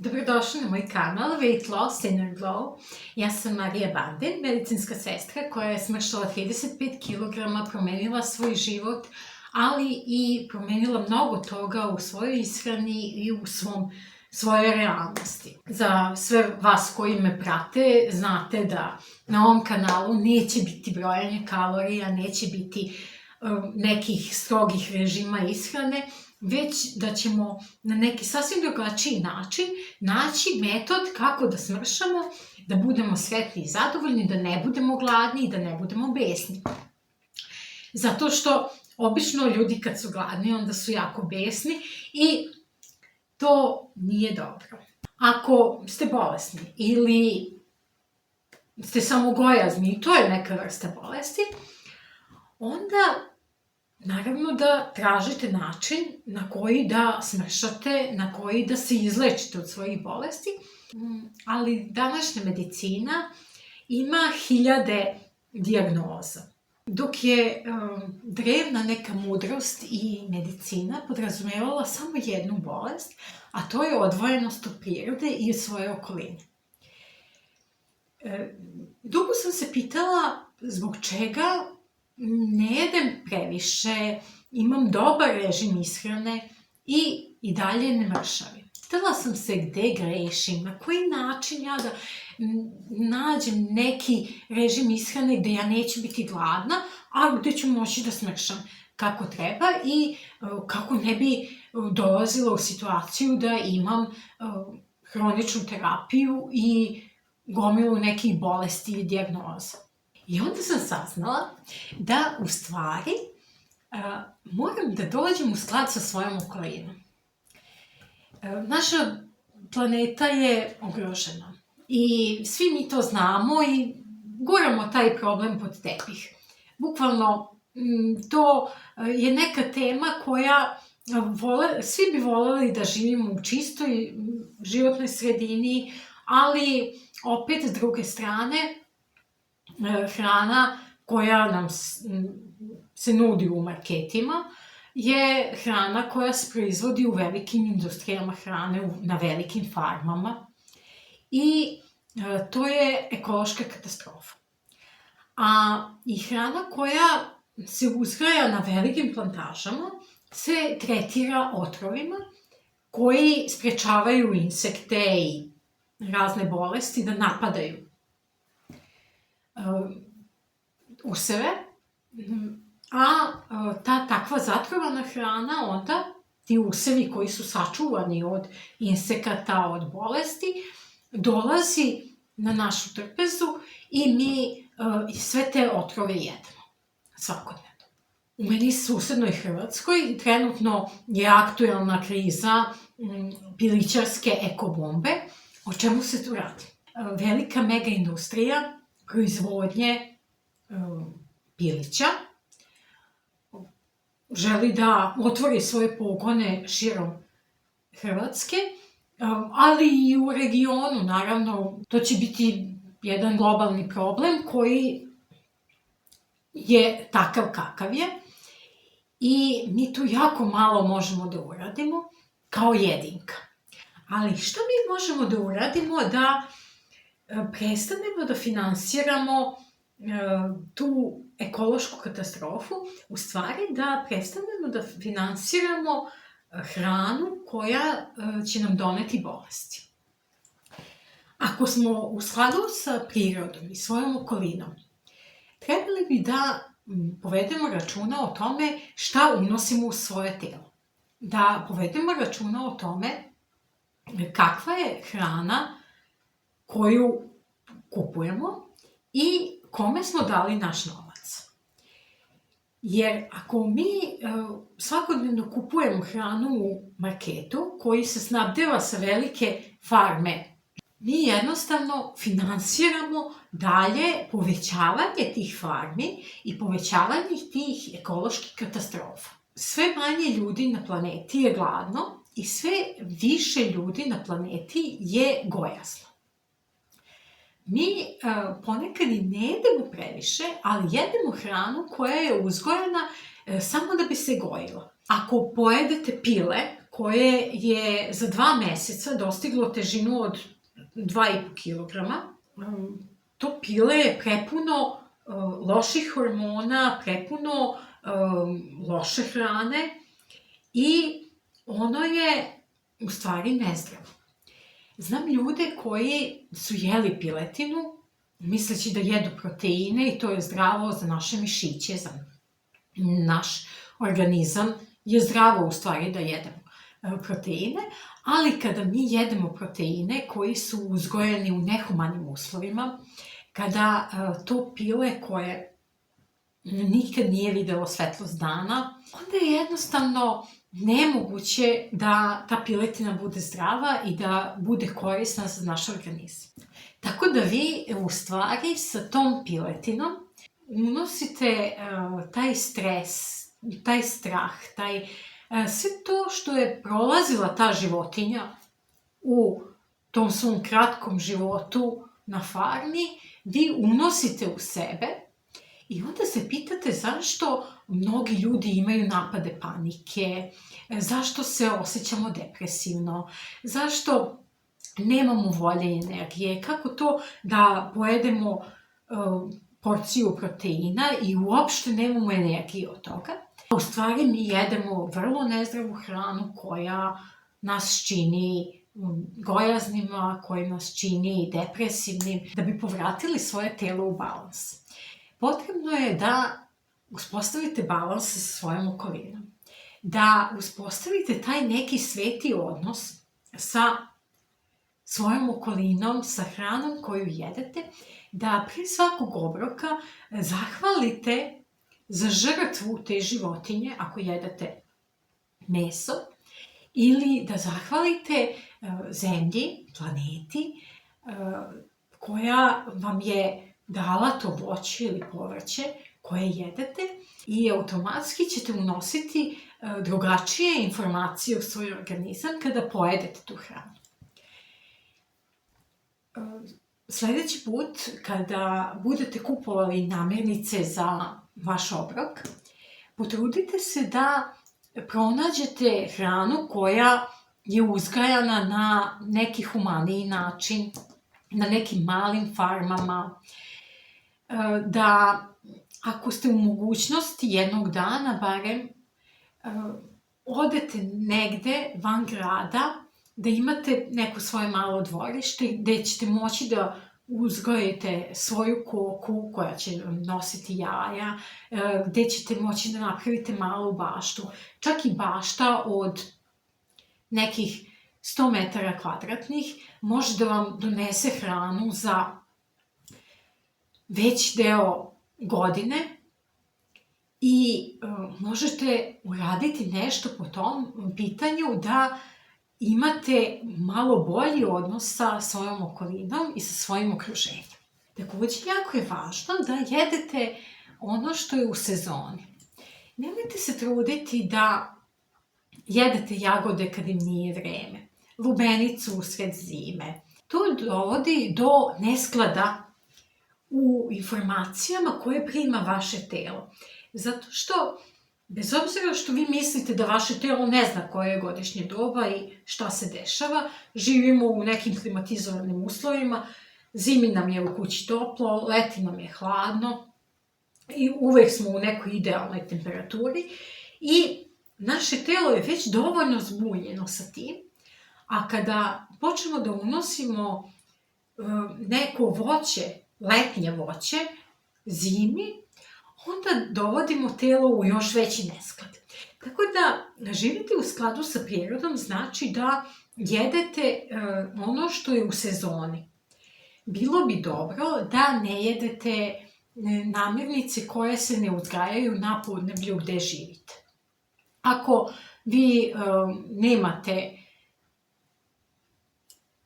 Dobrodošli na moj kanal Weight Loss Inner Glow. Ja sam Marija Bandin, medicinska sestra koja je smršala 35 kg, promenila svoj život, ali i promenila mnogo toga u svojoj ishrani i u svojoj realnosti. Za sve vas koji me prate, znate da na ovom kanalu neće biti brojanje kalorija, neće biti nekih strogih režima ishrane, već da ćemo na neki sasvim drugačiji način naći metod kako da smršamo, da budemo sretni i zadovoljni, da ne budemo gladni i da ne budemo besni. Zato što obično ljudi kad su gladni onda su jako besni i to nije dobro. Ako ste bolesni ili ste samo gojazni i to je neka vrsta bolesti, onda naravno da tražite način na koji da smršate, na koji da se izlečite od svojih bolesti, ali današnja medicina ima hiljade dijagnoza. Dok je drevna neka mudrost i medicina podrazumevala samo jednu bolest, a to je odvojenost od prirode i od svoje okoline. Dugo sam se pitala zbog čega ne jedem previše, imam dobar režim ishrane i dalje ne mršavim. Pitala sam se gde grešim, na koji način ja da nađem neki režim ishrane gde ja neću biti gladna, a gde ću moći da smršam kako treba i kako ne bi dolazila u situaciju da imam hroničnu terapiju i gomilu nekih bolesti ili dijagnoza. I onda sam saznala da u stvari moram da dođem u sklad sa svojom okolinom. Naša planeta je ugrožena i svi mi to znamo i guramo taj problem pod tepih. Bukvalno to je neka tema koja svi bi voljeli da živimo u čistoj životnoj sredini, ali opet s druge strane hrana koja nam se nudi u marketima je hrana koja se proizvodi u velikim industrijama hrane, na velikim farmama i to je ekološka katastrofa. A i hrana koja se uzgaja na velikim plantažama se tretira otrovima koji sprečavaju insekte i razne bolesti da napadaju useve, a ta takva zatrovana hrana onda, ti usevi koji su sačuvani od insekata, od bolesti, dolazi na našu trpezu i mi sve te otrove jedemo svakodnevno. U meni susednoj Hrvatskoj trenutno je aktuelna kriza pilićarske ekobombe. O čemu se tu radi? Velika mega industrija proizvodnje pilića želi da otvori svoje pogone širom Hrvatske, ali i u regionu, naravno, to će biti jedan globalni problem koji je takav kakav je i mi tu jako malo možemo da uradimo kao jedinka. Ali što mi možemo da uradimo da prestanemo da finansiramo tu ekološku katastrofu, u stvari da prestanemo da finansiramo hranu koja će nam doneti bolesti. Ako smo u skladu sa prirodom i svojom okolinom, trebali bi da povedemo računa o tome šta unosimo u svoje telo. Da povedemo računa o tome kakva je hrana koju kupujemo i kome smo dali naš novac. Jer ako mi svakodnevno kupujemo hranu u marketu koji se snabdeva sa velike farme, mi jednostavno finansiramo dalje povećavanje tih farmi i povećavanje tih ekoloških katastrofa. Sve manje ljudi na planeti je gladno i sve više ljudi na planeti je gojazno. Mi ponekad i ne jedemo previše, ali jedemo hranu koja je uzgojena samo da bi se gojila. Ako pojedete pile koje je za 2 meseca dostiglo težinu od 2,5 kilograma. To pile je prepuno loših hormona, prepuno loše hrane i ono je u stvari nezdravo. Znam ljude koji su jeli piletinu misleći da jedu proteine i to je zdravo za naše mišiće, za naš organizam je zdravo u stvari da jedemo proteine, ali kada mi jedemo proteine koji su uzgojeni u nehumanim uslovima, kada to pile koje nikad nije videlo svetlost dana, onda je jednostavno nemoguće da ta piletina bude zdrava i da bude korisna za naš organizam. Tako da vi u stvari sa tom piletinom unosite taj stres, taj strah, sve to što je prolazila ta životinja u tom svom kratkom životu na farmi, vi unosite u sebe i onda se pitate zašto mnogi ljudi imaju napade panike, zašto se osjećamo depresivno, zašto nemamo volje i energije, kako to da pojedemo porciju proteina i uopšte nemamo energije od toga. U stvari mi jedemo vrlo nezdravu hranu koja nas čini gojaznima, koja nas čini depresivnim. Da bi povratili svoje telo u balans, potrebno je da uspostavite balans sa svojom okolinom. Da uspostavite taj neki sveti odnos sa svojom okolinom, sa hranom koju jedete, da prije svakog obroka zahvalite za žrtvu te životinje ako jedete meso ili da zahvalite zemlji, planeti koja vam je dala to voće ili povrće koje jedete i automatski ćete unositi drugačije informacije u svoj organizam kada pojedete tu hranu. Sledeći put kada budete kupovali namirnice za vaš obrok, potrudite se da pronađete hranu koja je uzgajana na neki humaniji način, na nekim malim farmama, da ako ste u mogućnosti jednog dana barem odete negde van grada, da imate neko svoje malo dvorište gde ćete moći da uzgojite svoju koku koja će nositi jaja, gde ćete moći da napravite malu baštu, čak i bašta od nekih 100 metara kvadratnih može da vam donese hranu za veći deo godine i možete uraditi nešto po tom pitanju da imate malo bolji odnos sa svojom okolinom i sa svojim okruženjem. Takođe, jako je važno da jedete ono što je u sezoni. Nemojte se truditi da jedete jagode kad im nije vreme, lubenicu usred zime. To dovodi do nesklada u informacijama koje prima vaše telo. Zato što, bez obzira što vi mislite da vaše telo ne zna koje je godišnje doba i šta se dešava, živimo u nekim klimatizovanim uslovima, zimi nam je u kući toplo, leti nam je hladno i uvek smo u nekoj idealnoj temperaturi i naše telo je već dovoljno zbunjeno sa tim, a kada počnemo da unosimo neko voće, letnje voće, zimi, onda dovodimo telo u još veći nesklad. Tako da živite u skladu sa prirodom znači da jedete ono što je u sezoni. Bilo bi dobro da ne jedete namirnice koje se ne uzgajaju na podneblju gde živite. Ako vi nemate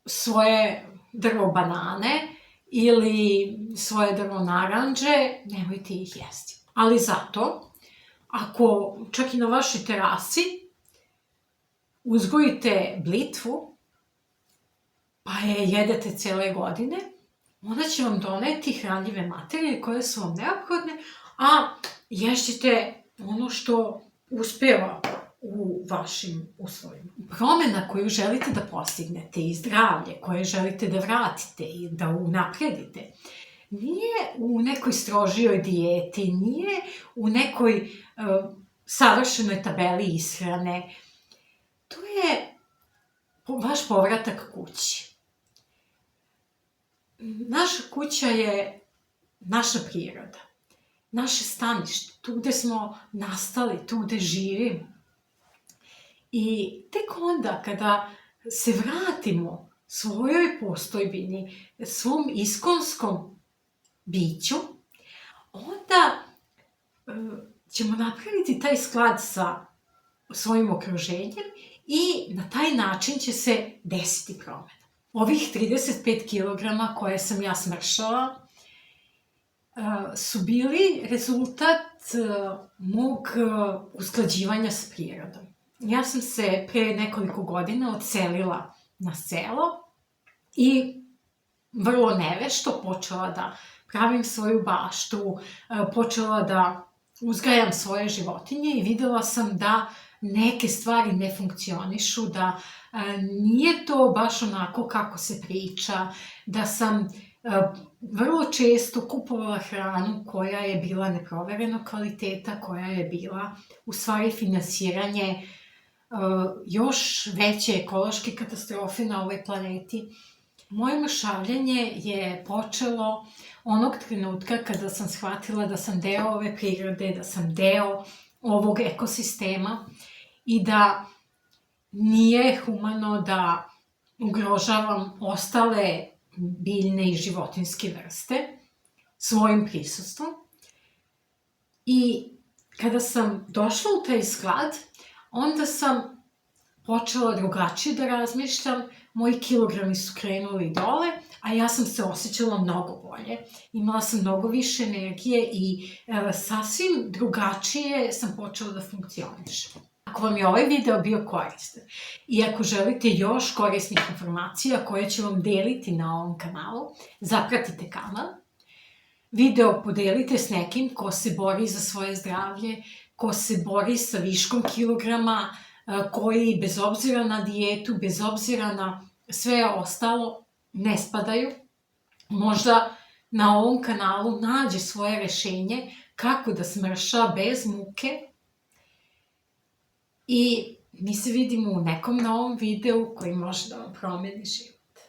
svoje drvo banane ili svoje drvo naranđe, nemojte ih jesti. Ali zato, ako čak i na vašoj terasi uzgojite blitvu, pa je jedete cele godine, onda će vam doneti hranljive materije koje su vam neophodne, a ješćete ono što uspeva u vašim uslovima. Promena koju želite da postignete i zdravlje koje želite da vratite i da unapredite, nije u nekoj strožijoj dijeti, nije u nekoj savršenoj tabeli ishrane. To je vaš povratak kući. Naša kuća je naša priroda, naše stanište, tu gde smo nastali, tu gde živimo. I tek onda kada se vratimo svojoj postojbini, svom iskonskom biću, onda ćemo napraviti taj sklad sa svojim okruženjem i na taj način će se desiti promena. Ovih 35 kilograma koje sam ja smršala su bili rezultat mog usklađivanja s prirodom. Ja sam se pre nekoliko godina odselila na selo i vrlo nevešto počela da pravim svoju baštu, počela da uzgajam svoje životinje i videla sam da neke stvari ne funkcionišu, da nije to baš onako kako se priča, da sam vrlo često kupovala hranu koja je bila neproverenog kvaliteta, koja je bila u stvari finansiranje još veće ekološke katastrofe na ovoj planeti. Moje mršavljenje je počelo onog trenutka kada sam shvatila da sam deo ove prirode, da sam deo ovog ekosistema i da nije humano da ugrožavam ostale biljne i životinjske vrste svojim prisustvom. I kada sam došla u taj sklad, onda sam počela drugačije da razmišljam, moji kilogrami su krenuli dole, a ja sam se osjećala mnogo bolje. Imala sam mnogo više energije i sasvim drugačije sam počela da funkcionišem. Ako vam je ovaj video bio koristan i ako želite još korisnih informacija koje ću vam deliti na ovom kanalu, zapratite kanal. Video podelite s nekim ko se bori za svoje zdravlje, ko se bori sa viškom kilograma, koji bez obzira na dijetu, bez obzira na sve ostalo ne spadaju. Možda na ovom kanalu nađe svoje rešenje kako da smrša bez muke. I mi se vidimo u nekom novom videu koji može da vam promeni život.